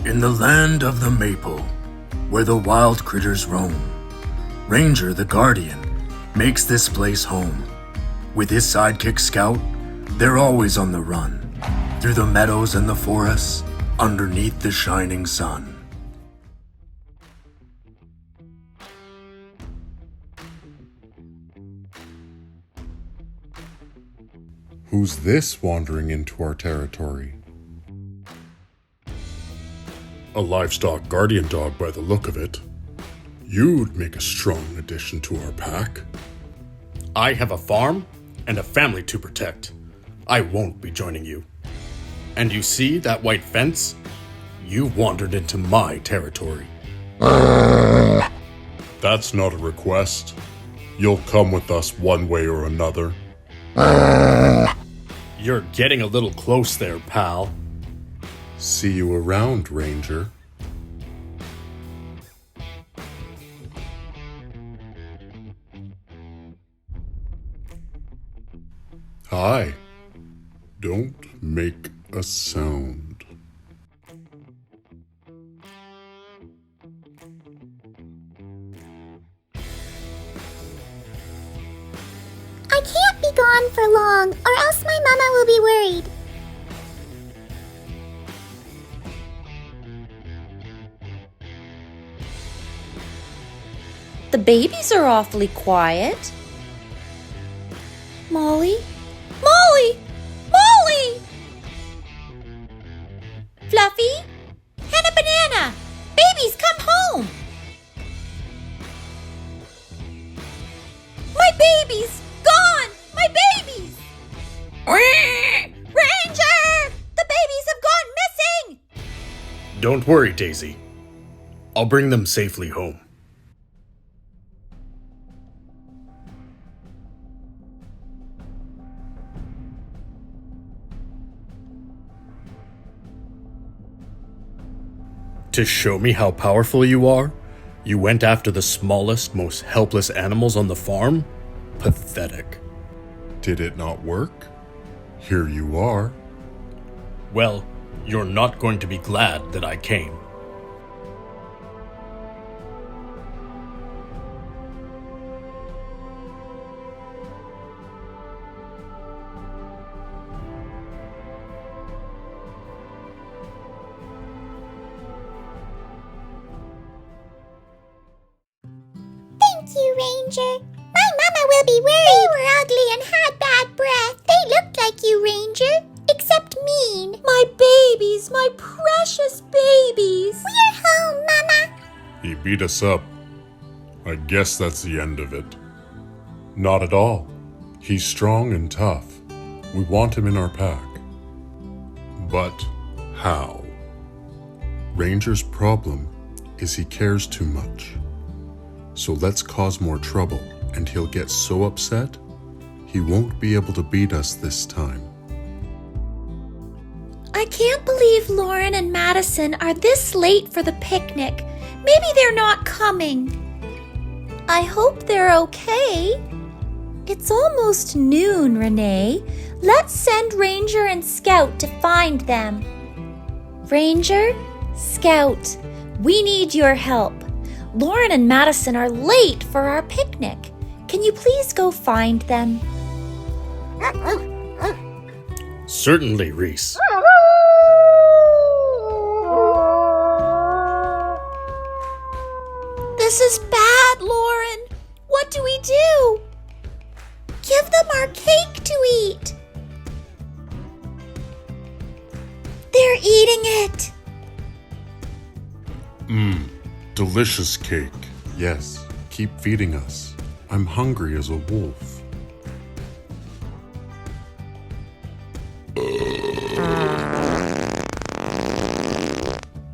In the land of the maple, where the wild critters roam, Ranger the Guardian makes this place home. With his sidekick Scout, they're always on the run, through the meadows and the forests, underneath the shining sun. Who's this wandering into our territory? A livestock guardian dog by the look of it. You'd make a strong addition to our pack. I have a farm and a family to protect. I won't be joining you. And you see that white fence? You've wandered into my territory. That's not a request. You'll come with us one way or another. You're getting a little close there, pal. See you around, Ranger. Hi. Don't make a sound. I can't be gone for long, or else my mama will be worried. The babies are awfully quiet. Molly? Molly! Molly! Fluffy? Hannah Banana! Babies, come home! My babies! Gone! My babies! Ranger! The babies have gone missing! Don't worry, Daisy. I'll bring them safely home. To show me how powerful you are, you went after the smallest, most helpless animals on the farm? Pathetic. Did it not work? Here you are. Well, you're not going to be glad that I came. Thank you, Ranger. My mama will be worried. They were ugly and had bad breath. They looked like you, Ranger, except mean. My babies, my precious babies! We're home, Mama. He beat us up. I guess that's the end of it. Not at all. He's strong and tough. We want him in our pack. But how? Ranger's problem is he cares too much. So let's cause more trouble, and he'll get so upset, he won't be able to beat us this time. I can't believe Lauren and Madison are this late for the picnic. Maybe they're not coming. I hope they're okay. It's almost noon, Renee. Let's send Ranger and Scout to find them. Ranger, Scout, we need your help. Lauren and Madison are late for our picnic. Can you please go find them? Certainly, Reese. This is bad, Lauren. What do we do? Give them our cake to eat. They're eating it. Delicious cake. Yes, keep feeding us. I'm hungry as a wolf.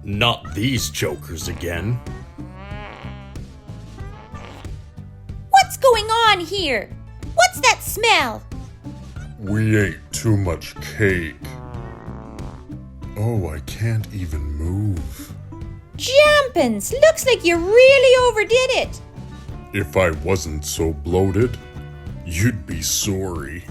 Not these jokers again. What's going on here? What's that smell? We ate too much cake. Oh, I can't even move. Jumpins, looks like you really overdid it. If I wasn't so bloated, you'd be sorry.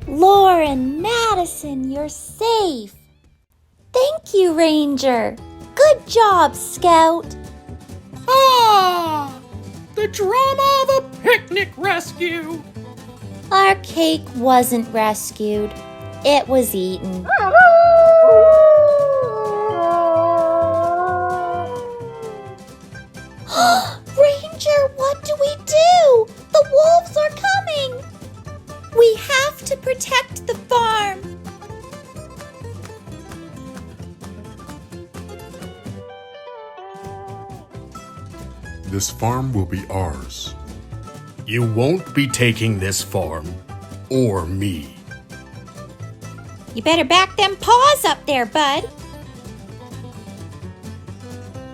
Lauren, Madison, you're safe. Thank you, Ranger. Good job, Scout. Ah! The drama of a picnic rescue! Our cake wasn't rescued. It was eaten. Ranger, what do we do? The wolves are coming. We have to protect the farm. This farm will be ours. You won't be taking this farm, or me. You better back them paws up there, bud.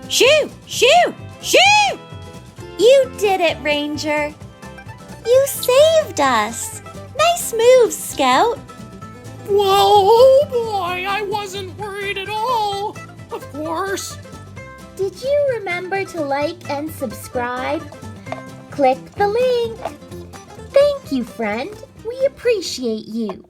Shoo! Shoo! Shoo! You did it, Ranger. You saved us. Nice moves, Scout. Whoa, oh boy, I wasn't worried at all. Of course. Did you remember to like and subscribe? Click the link. Thank you, friend. We appreciate you.